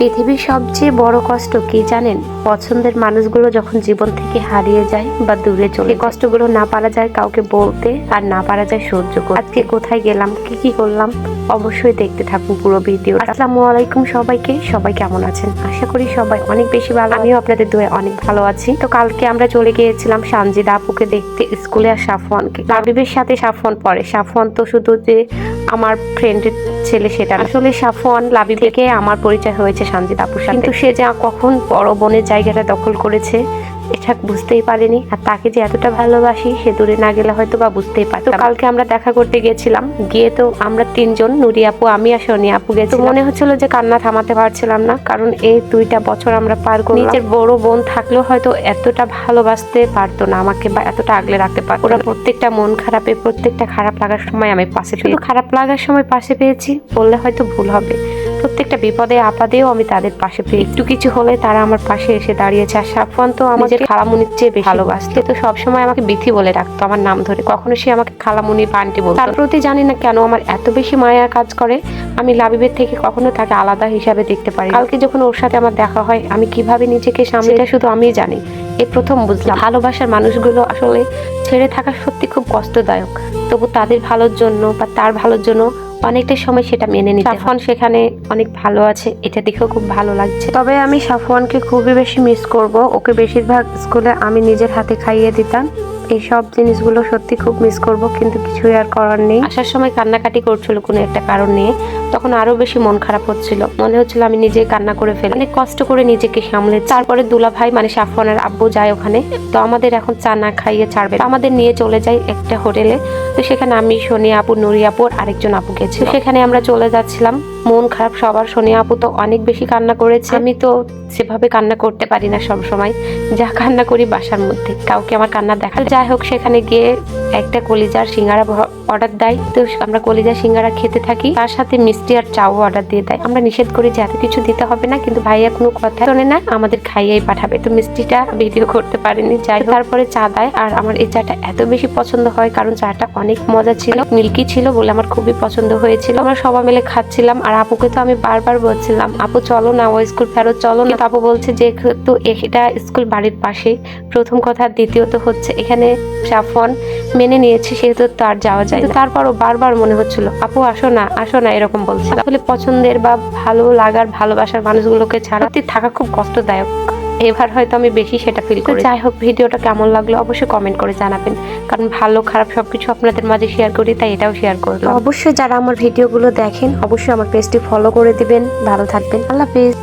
পৃথিবীর সবচেয়ে বড় কষ্ট কি জানেন? পছন্দের মানুষগুলো যখন জীবন থেকে হারিয়ে যায় বা দূরে চলে, কষ্টগুলো না পারা যায় কাউকে বলতে আর না পারা যায় সহ্য করতে। আজকে কোথায় গেলাম, কি করলাম, অবশ্যই দেখতে থাকুন পুরো ভিডিও। আসসালামু আলাইকুম সবাইকে, সবাই কেমন আছেন? আশা করি সবাই অনেক বেশি ভালো। আমিও আপনাদের দোয়ায় অনেক ভালো আছি। তো কালকে আমরা চলে গিয়েছিলাম সানজিদা আপুকে দেখতে স্কুলে, আর সাফওয়ানকে। লাবিবের সাথে সাফওয়ান পড়ে। সাফওয়ান তো শুধু যে আমার ফ্রেন্ডের ছেলে সেটা, আসলে সাফওয়ান লাবিব থেকে আমার পরিচয় হয়েছে সানজিদা আপুর সাথে। কিন্তু সে যে কখন বড় বোনের জায়গাটা দখল করেছে এটা বুঝতেই পারেনি, আর তাকে যে এতটা ভালোবাসি সে দূরে না গেলে হয়তো বা বুঝতেই পারতো। কালকে আমরা দেখা করতে গেছিলাম, গিয়ে তো আমরা তিনজন, নুরি আপু, আমি আর সোনিয়া আপু গেছি। মনে হচ্ছিল যে কান্না থামাতে পারছিলাম না, কারণ এই 2টা বছর আমরা পার করলাম। নিজের বড় বোন থাকলেও হয়তো এতটা ভালোবাসতে পারতো না আমাকে, বা এতটা আগলে রাখতে পারতো। ওরা প্রত্যেকটা মন খারাপে, প্রত্যেকটা খারাপ লাগার সময় আমি পাশে পেয়েছি। খারাপ লাগার সময় পাশে পেয়েছি বললে হয়তো ভুল হবে, প্রত্যেকটা বিপদে আপদেও আমি তাদের পাশে পেয়ে, একটু কিছু হলে তারা আমার পাশে এসে দাঁড়িয়েছে। আর সাফওয়ান তো আমাদের খালামুনির চেয়ে বেশি ভালোবাসতো, তো সবসময় আমাকে বিথি বলে ডাকতো আমার নাম ধরে, কখনো সে আমাকে খালামুনি বা আন্টি বলতো। তার প্রতি জানি না কেন আমার এত বেশি মায়া কাজ করে, আমি লাবিবের থেকে কখনো তাকে আলাদা হিসাবে দেখতে পারি। কালকে যখন ওর সাথে আমার দেখা হয়, আমি কিভাবে নিজেকে সামলে শুধু আমিই জানি। এই প্রথম বুঝলাম ভালোবাসার মানুষগুলো আসলে ছেড়ে থাকা সত্যি খুব কষ্টদায়ক, তবু তাদের ভালোর জন্য বা তার ভালোর জন্য অনেকটা সময় সেটা মেনে নিতে। সাফওয়ান সেখানে অনেক ভালো আছে, এটা দেখেও খুব ভালো লাগছে। তবে আমি সাফওয়ানকে খুবই বেশি মিস করব। ওকে বেশিরভাগ স্কুলে আমি নিজের হাতে খাইয়ে দিতাম। এইসব জিনিসগুলো সত্যি খুব মিস করব, কিন্তু কিছুই আর করার নেই। আসার সময় কান্নাকাটি করছিল কোনো একটা কারণ নিয়ে, তখন আরো বেশি মন খারাপ হচ্ছিল, মনে হচ্ছিল আমি নিজে কান্না করে ফেলি। অনেক কষ্ট করে নিজেকে সামলে তারপরে দুলা ভাই মানে সাফওয়ানের আব্বু যায় ওখানে, তো আমাদের এখন চা না খাইয়ে ছাড়বে, আমাদের নিয়ে চলে যায় একটা হোটেলে। তো সেখানে আমি, সোনিয়া আপু, নুরি আপু, আরেকজন আপু গেছি। সেখানে আমরা চলে যাচ্ছিলাম, মন খারাপ সবার। সোনিয়া আপু তো অনেক বেশি কান্না করেছে, আমি তো সেভাবে কান্না করতে পারি না সব সময়, যা কান্না করি বাসার মধ্যে, কাউকে আমার কান্না দেখা। যাই হোক, সেখানে গিয়ে একটা কলিজার সিঙ্গারা অর্ডার দেয়, তো আমরা কলিজার সিঙ্গারা খেতে থাকি, তার সাথে মিষ্টি আর চাও অর্ডার দিয়ে দেয়। আমরা নিষেধ করি যে এত কিছু দিতে হবে না, কিন্তু ভাইয়া কোনো কথা শোনে না, আমাদের খাইয়েই পাঠাবে। তো মিষ্টিটা ভিডিও করতে পারিনি, যাই তারপরে চা দেয়। আর আমার এই চাটা এত বেশি পছন্দ হয়, কারণ চাটা অনেক মজা ছিল, মিল্কি ছিল বলে আমার খুবই পছন্দ হয়েছিল। আমরা সবাই মিলে খাচ্ছিলাম, আর আপুকে তো আমি বারবার বলছিলাম, আপু চলো না, ও স্কুল ফেরত চলো না। আপু বলছে যে তো এটা স্কুল বাড়ির পাশে, প্রথম কথা, দ্বিতীয়ত হচ্ছে এখানে সাফওয়ান মেনে নিয়েছে, সেহেতু তার যাওয়া যায়। তারপরও বারবার মনে হচ্ছিল আপু আসো না, আসো না, এরকম বলছে। আসলে পছন্দের বা ভালো লাগার, ভালোবাসার মানুষগুলোকে ছাড়া থাকা খুব কষ্টদায়ক। এবার হয়তো আমি বেশি সেটা ফিল করি। যাই হোক, ভিডিওটা কেমন লাগলো অবশ্যই কমেন্ট করে জানাবেন, কারণ ভালো খারাপ সবকিছু আপনাদের মাঝে শেয়ার করি, তাই এটাও শেয়ার করলাম। অবশ্যই যারা আমার ভিডিওগুলো দেখেন অবশ্যই আমার পেজটি ফলো করে দিবেন। ভালো থাকবেন, আল্লাহ হাফেজ।